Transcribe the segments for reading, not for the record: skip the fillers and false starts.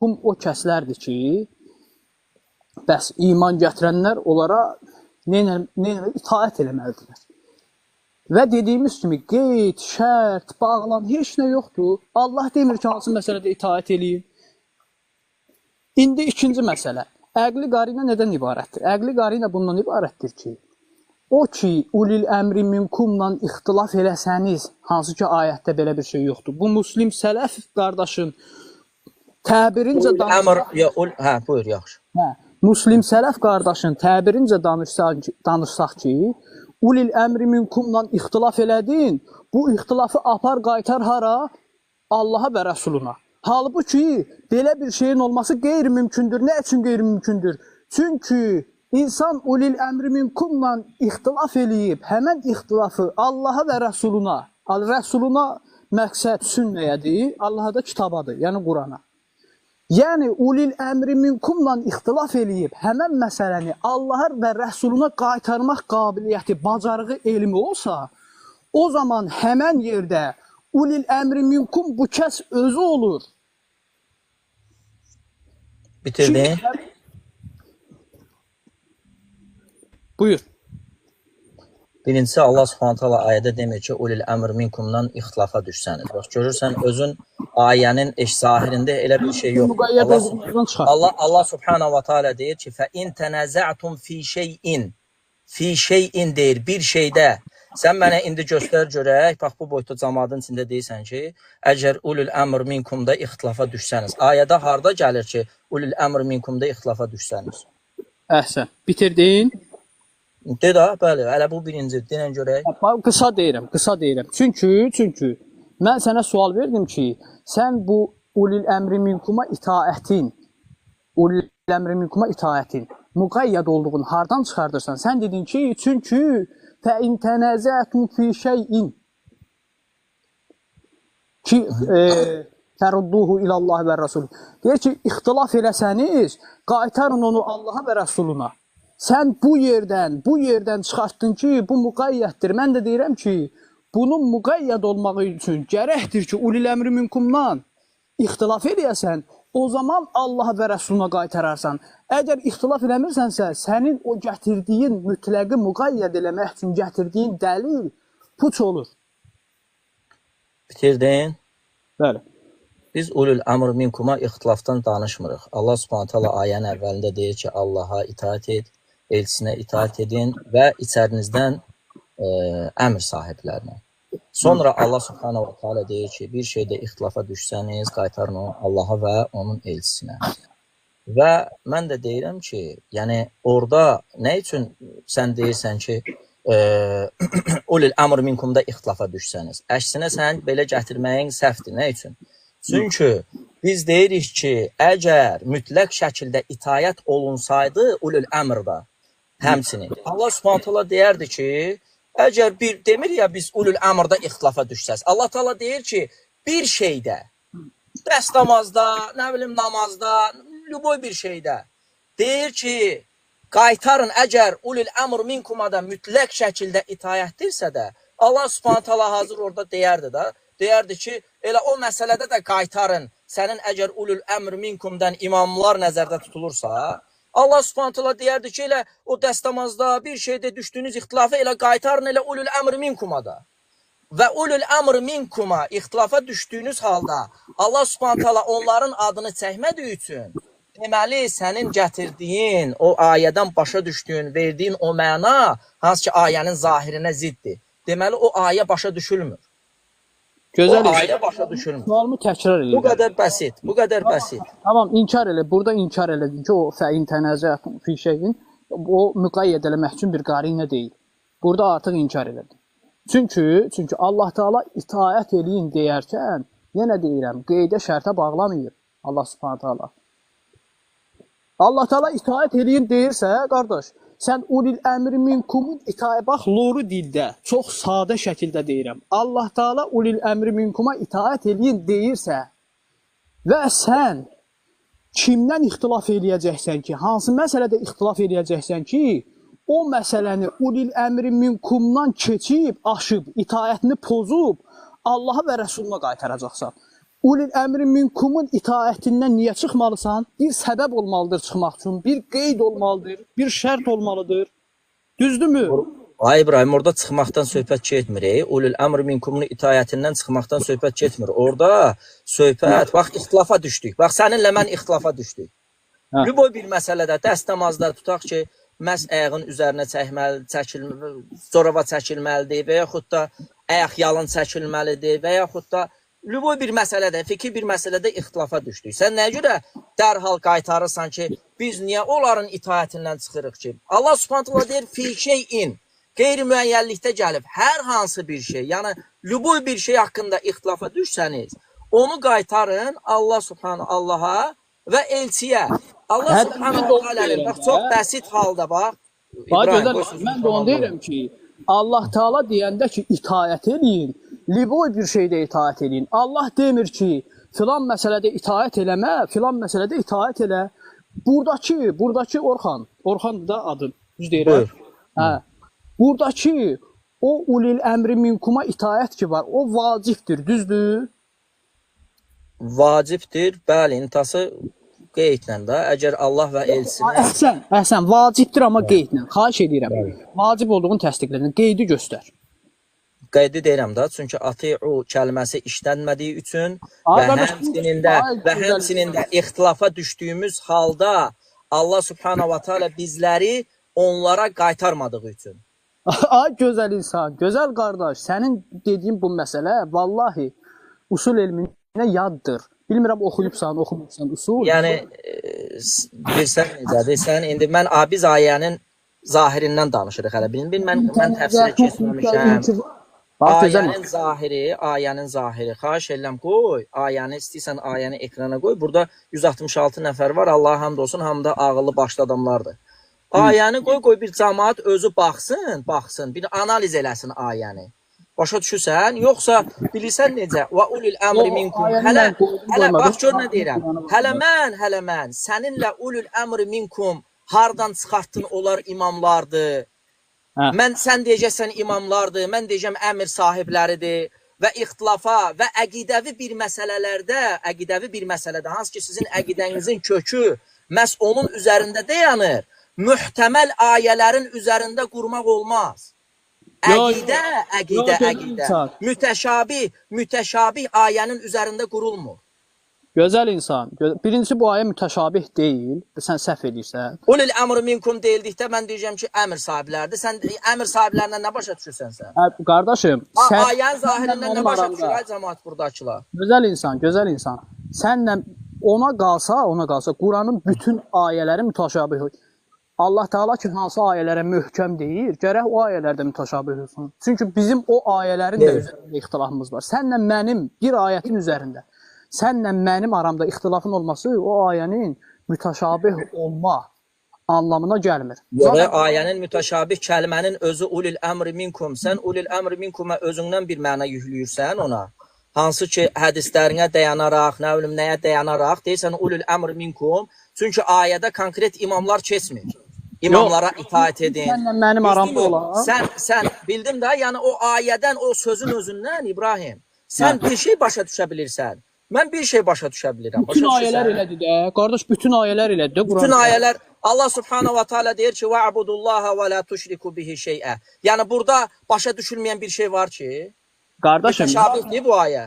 o kəslərdir ki, bəs iman gətirənlər onlara itaət eləməlidirlər. Və dediyimiz kimi qeyd, şərt, bağlan, heç nə yoxdur. Allah demir ki, hansı məsələdə itaət eləyin. İndi ikinci məsələ. Əqli qarina nədən ibarətdir? Əqli qarina bundan ibarətdir ki, o ki, ulil əmri minkumla ixtilaf eləsəniz, hansı ki, ayətdə belə bir şey yoxdur. Bu muslim sələf qardaşın təbirincə buyur, yaxşı. Muslim sələf qardaşın təbirincə danışsaq ki, ulil əmri minkumla ixtilaf elədin, bu ixtilafı apar qaytar hara? Allaha və Rəsuluna. Halbuki, belə bir şeyin olması qeyri-mümkündür. Nə üçün qeyri-mümkündür? Çünki insan ulil əmri minkumla ixtilaf eləyib, həmən ixtilafı Allaha və Rəsuluna, Rəsuluna məqsəd sünnəyədir, Allaha da kitabadır, yəni Qurana. Yəni, ulil əmri minkumla ixtilaf eləyib, həmən məsələni Allaha və Rəsuluna qaytarmaq qabiliyyəti, bacarığı, elmi olsa, o zaman həmən yerdə ulil əmri minkum bu kəs özü olur. Bitirdin? Buyur. Birincisi, Allah Subhanahu taala ayədə demir ki, ulil əmr minkumdan ixtilafa düşsəniz. Bax, görürsən, özün ayənin zahirində elə bir şey yox. Allah Subhanahu taala deyir ki, فَاِنْ تَنَزَعْتُمْ فِي şeyin deyir, bir şeydə. Sən mənə indi göstər görək, bax bu boyda cəmaatın içində deyirsən ki, əgər ulul əmr minkumda ixtilafa düşsəniz. Ayədə harda gəlir ki, ulul əmr minkumda ixtilafa düşsəniz? Əhsən, bitirdin? De da, bəli, hələ bu birinci, denən görək. Qısa deyirəm. Çünki mən sənə sual verdim ki, sən bu ulul əmri minkuma itaətin, müqəyyəd olduğunu hardan çıxardırsan? Sən dedin ki, çünki فَاِنْ تَنَزَعْتُمْ فِي şeyin ki فَرُدُّهُ ilə Allah və Rəsul. Deyir ki, ixtilaf eləsəniz, qaytarın onu Allaha və Rəsuluna. Sən bu yerdən çıxartdın ki, bu müqəyyətdir. Mən də deyirəm ki, bunun müqəyyəd olmağı üçün gərəkdir ki, ulil əmri minkumdan ixtilaf eləyəsən, o zaman Allah və Rəsuluna qaytararsan. Əgər ixtilaf eləmirsənsə, sənin o gətirdiyin mütləqi müqəyyəd eləmək üçün gətirdiyin dəlil puç olur. Bitirdin? Bəli. Biz ulul əmr minkuma ixtilafdan danışmırıq. Allah Subhanahu taala ayənin əvvəlində deyir ki, Allaha itaat et, elçisinə itaat edin və içərinizdən əmr sahiblərinə. Sonra Allah Subhanahu taala deyir ki, bir şeydə ixtilafa düşsəniz, qaytarın onu Allaha və onun elçisinə. Və mən də deyirəm ki, yəni orada nə üçün sən deyirsən ki, ulul əmr minkumda ixtilafa düşsəniz? Əksinə sən belə gətirməyin səhvdir. Nə üçün? Çünki biz deyirik ki, əgər mütləq şəkildə itayət olunsaydı ulul əmrdə həmçinin, Allah Subhanahu taala deyərdi ki, əgər demir ya biz ulul əmrdə ixtilafa düşsəz. Allah Taala deyir ki, bir şeydə, dəst namazda, nə bilim namazda, lüboy bir şeydə deyir ki, qaytarın əgər ulul əmr minkumada mütləq şəkildə itayətdirsə də, Allah Subhanahu taala hazır orada deyərdi ki, elə o məsələdə də qaytarın. Sənin əgər ulul əmr minkumdan imamlar nəzərdə tutulursa, Allah Subhanahu taala deyərdi ki, elə o dəstəmazda bir şeydə düşdüyünüz ixtilafı elə qaytarın elə ulul əmr minkumada. Və ulul əmr minkuma ixtilafa düşdüyünüz halda Allah Subhanahu taala onların adını çəkmədiyi üçün deməli sənin gətirdiyin o ayədən başa düşdüyün, verdiyin o məna hansı ki ayənin zahirinə ziddir. Deməli o ayə başa düşülmür. Gözəl o ayə başa düşülmür. Sualımı təkrar edin. Bu qədər bəsit. Tamam, inkar elə. Burada inkar elədin ki, o fəin tənəzəatun fi şeyin o müqəyyəd eləmək üçün bir qarinə deyil. Burada artıq inkar elədin. Çünki Allah Taala itaət eləyin deyərkən, yenə deyirəm, qeydə şərtə bağlamayır Allah Subhanahu taala. Allah Taala itaət eləyin deyirsə, qardaş, sən ulil əmri minkumun itaət, bax, loru dildə, çox sadə şəkildə deyirəm. Allah Taala ulil əmri minkuma itaət eləyin deyirsə və sən kimdən ixtilaf eləyəcəksən ki, hansı məsələdə ixtilaf eləyəcəksən ki, o məsələni ulil əmri minkumdan keçib, aşıb, itaətini pozub, Allaha və Rəsuluna qaytaracaqsan. ulil əmri minkumun itaətindən niyə çıxmalısan? Bir səbəb olmalıdır çıxmaq üçün, bir qeyd olmalıdır, bir şərt olmalıdır. Düzdürmü? Ay İbrahim, orada çıxmaqdan söhbət getmir. Ulul əmr minkumun itaətindən çıxmaqdan söhbət getmir. Orada söhbət, bax ixtilafa düşdük. Bax səninlə mən ixtilafa düşdük. Hə. Lüboy bir məsələdə dəst namazda tutaq ki, məhz ayağın üzərinə zorava çəkilməlidir və yaxud da ayaq yalın çəkilməlidir və yaxud da lüboy bir məsələdə, fikir bir məsələdə ixtilafa düşdük. Sən nəyə görə dərhal qaytarırsan ki, biz niyə onların itaətindən çıxırıq ki? Allah Subhanahu taala deyir, fi şeyin, qeyri-müəyyənlikdə gəlib hər hansı bir şey, yəni lüboy bir şey haqqında ixtilafa düşsəniz, onu qaytarın Allah Subhanahu Allaha və elçiyə. Allah Subhanahu taala'nın bax çox bəsit halda bax. Mən də onu deyirəm ki, Allah Taala deyəndə ki, itaət eləyin, liboy bir şeydə itaət eləyin. Allah demir ki, filan məsələdə itaət eləmə, filan məsələdə itaət elə. Buradakı Orxan da adın, düz deyirəm. Hə. Buradakı o ulil əmri minkuma itaət ki var, o vacibdir, düzdür? Vacibdir, bəli, intası qeydlə də, əgər Allah və elçisi... Əhsən, vacibdir amma qeydlə, xahiş edirəm. Vacib olduğunu təsdiqlədin, qeydi göstər. Qeydi deyirəm də, çünki ati'u kəlməsi işlənmədiyi üçün və həmçinin də ixtilafa düşdüyümüz halda Allah Subhanahu wa Taala bizləri onlara qaytarmadığı üçün. Ay gözəl insan, gözəl qardaş, sənin dediyin bu məsələ vallahi usul elminə yaddır. Bilmirəm oxuyubsan, oxumursan usul. Yəni bilsən necədir? Sən indi biz ayənin zahirindən danışırıq hələ. Mən təfsirə keçməmişəm. Ayənin zahiri. Xahiş edirəm qoy. Ayəni istəyirsən ayəni ekrana qoy. Burada 166 nəfər var. Allaha həmd olsun, hamı da ağıllı başlı adamlardır. Ayəni qoy bir cəmaət özü baxsın, bir analiz eləsin ayəni. Başa düşürsən? Yoxsa bilirsən necə? Və ulul əmri minkum. Hələ bax gör nə deyirəm. Hələ mən səninlə ulul əmri minkum hardan çıxartdın onlar imamlardır. Sən deyəcəksən imamlardır, mən deyəcəm əmr sahibləridir və ixtilafa və əqidəvi bir məsələdə, hansı ki sizin əqidənizin kökü məhz onun üzərində dayanır, mühtəməl ayələrin üzərində qurmaq olmaz. Əqidə. Mütəşabih ayənin üzərində qurulmur. Gözəl insan. Birincisi bu ayə mütəşabih deyil. Sən səhv edirsən. Ulul əmr minkum deyildikdə mən deyəcəm ki, əmr sahibləridir. Sən əmr sahiblərindən nə başa düşürsən sən? Qardaşım, sən ayənin zahirindən nə başa düşür ay cəmaət buradakılar? Gözəl insan. Sənlə ona qalsa Quranın bütün ayələri mütəşabih. Allah Taala ki, hansı ayələrə möhkəm deyir, gərək o ayələrdə mütəşabih olsun. Çünki bizim o ayələrin də üzərində ixtilafımız var. Sənlə mənim bir ayətin üzərində, sənlə mənim aramda ixtilafın olması o ayənin mütəşabih olma anlamına gəlmir. Ayənin mütəşabih kəlmənin özü ulil əmri minkum. Sən ulil əmri minkuma özündən bir məna yükləyirsən ona. Hansı ki, hədislərinə dayanaraq, nə bilim nəyə dayanaraq deyirsən ulil əmri minkum. Çünki ayədə konkret imamlar keçmir. İmamlara itaət edin. Sənlə mənim aramda olan. Sən bildim də, yəni o ayədən, o sözün özündən İbrahim, sən bir şey başa düşə bilirsən. Mən bir şey başa düşə bilirəm. Bütün ayələr elədir də. Qardaş, bütün ayələr elədir də Quran. Bütün ayələr Allah Subhanahu wa Taala deyir ki: "Va'budullaha və la tushriku bihi şey'a." Yəni burada başa düşülməyən bir şey var ki, qardaşım, mütəşabihdir bu ayə.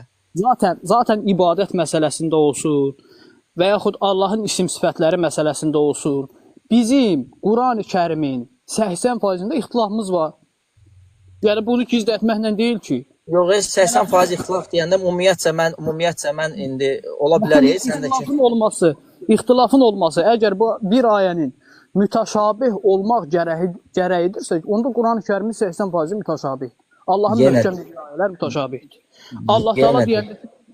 Zaten ibadət məsələsində olsun və yaxud Allahın isim sifətləri məsələsində olsun, bizim Qurani-Kərimin 80%-də ixtilafımız var. Yəni bunu gizlətməklə deyil ki. Yox, 80% ixtilaf deyəndə ümumiyyətcə mən indi ola bilər sən də ki. İxtilafın olması, əgər bu bir ayənin mütəşabih olmaq gərəyidirsə, onda Qurani-Kərimin 80% mütəşabih. Allahın möhkəm ayələr mütəşabihdir.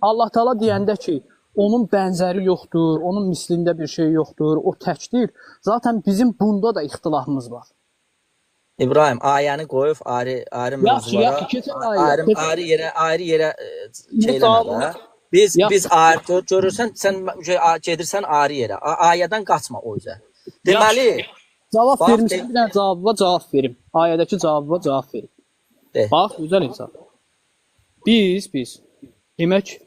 Allah Taala deyəndə ki, onun bənzəri yoxdur, onun mislində bir şey yoxdur, o təkdir. Zaten bizim bunda da ixtilafımız var. İbrahim, ayəni qoyub ayrı mövzulara, ayrı yerə şeyləmə. Biz görürsən, sən gedirsən ayrı yerə. Ayədən qaçma o üzə. Deməli, cavab vermişsən, bir dənə cavab verim. Ayədəki cavaba cavab verim. Bax, gözəl insan. Biz demək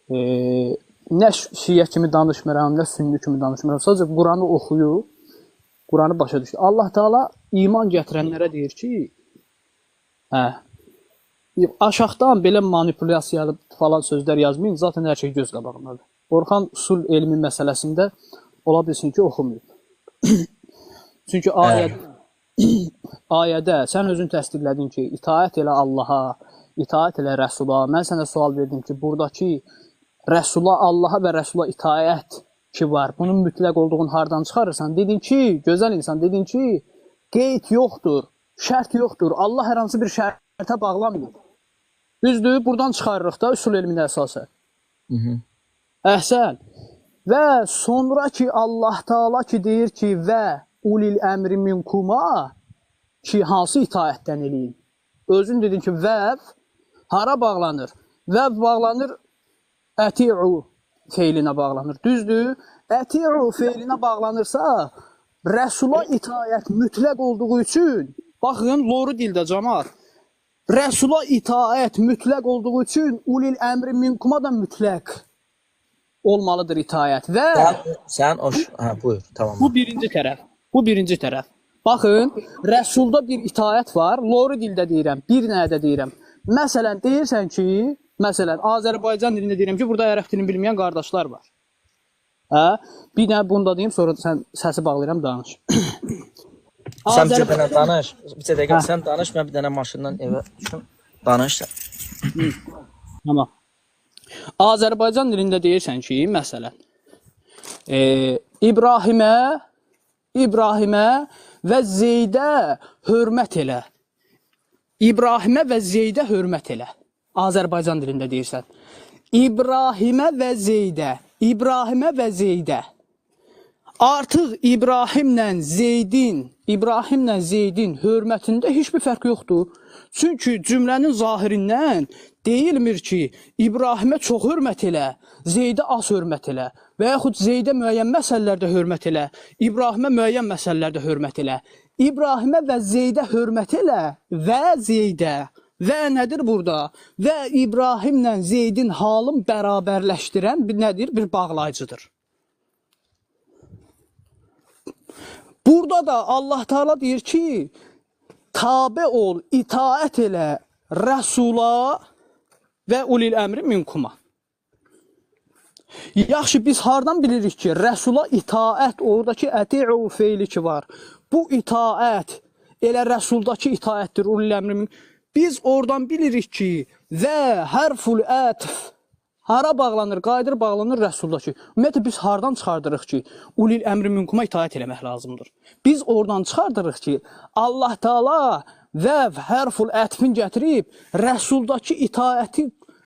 nə şiə kimi danışmıram, nə sünni kimi danışmıram. Sadəcə Quranı oxuyub, Quranı başa düşdü. Allah Taala iman gətirənlərə deyir ki, aşağıdan belə manipulyasiyalı falan sözlər yazmayın, zaten hər şey göz qabağındadır. Orxan usul elmi məsələsində ola bilsin ki, oxumayıb. Çünki ayədə sən özün təsdiqlədin ki, itaət elə Allaha, itaət elə Rəsula. Mən sənə sual verdim ki, buradakı Rəsula, Allaha və Rəsula itaət ki var, bunun mütləq olduğunu hardan çıxarırsan? Dedin ki, gözəl insan, dedin ki, qeyd yoxdur, şərt yoxdur, Allah hər hansı bir şərtə bağlanmır. Düzdür, buradan çıxarırıq da usul elminə əsasən. Əhsən. Və sonra ki, Allah Taala ki deyir ki, və ulil əmri minkuma ki, hansı itaətdən eləyin? Özün dedin ki, vəv hara bağlanır? Vəv bağlanır əti'u feilinə bağlanır. Düzdür? Əti'u feilinə bağlanırsa, Rəsula itaət mütləq olduğu üçün, baxın, loru dildə cəmaət, Rəsula itaət mütləq olduğu üçün ulil əmri minkuma da mütləq olmalıdır itaət. Və sən o buyur, tamam. Bu birinci tərəf. Bu birinci tərəf. Baxın, Rəsulda bir itaət var. Loru dildə deyirəm, bir nədə deyirəm. Məsələn, deyirsən ki, məsələn, Azərbaycan dilində deyirəm ki, burada ərəb dilini bilməyən qardaşlar var. Bir nə bunu da deyim, sonra sən səsi bağlayıram, danış. Sən bir dənə danış. Bir dəqiqə sən danış, mən bir dənə maşından evə düşüm. Danış sən. Tamam. Azərbaycan dilində deyirsən ki, məsələn, İbrahimə və Zeydə hörmət elə. İbrahimə və Zeydə hörmət elə. Azərbaycan dilində deyirsən. İbrahimə və Zeydə. İbrahimə və Zeydə. Artıq İbrahimlə Zeydin hörmətində heç bir fərq yoxdur. Çünki cümlənin zahirindən deyilmir ki, İbrahimə çox hörmət elə, Zeydə az hörmət elə və yaxud Zeydə müəyyən məsələlərdə hörmət elə, İbrahimə müəyyən məsələlərdə hörmət elə. İbrahimə və Zeydə hörmət elə və Zeydə. Və nədir burada? Və İbrahimlə Zeydin halın bərabərləşdirən nədir? Bir bağlayıcıdır. Burada da Allah Taala deyir ki, tabe ol, itaət elə Rəsula və ulil əmri minkuma. Yaxşı, biz hardan bilirik ki, Rəsula itaət, oradakı əti'u feili ki var. Bu itaət elə Rəsuldakı itaətdir, ulil əmri minkuma. Biz oradan bilirik ki, və hərful ətf hara bağlanır, qaydır bağlanır Rəsuldakı. Ümumiyyətlə, biz hardan çıxardırıq ki, ulil əmri minkuma itaət eləmək lazımdır. Biz oradan çıxardırıq ki, Allah Taala və hərful ətfin gətirib Rəsuldakı itaəti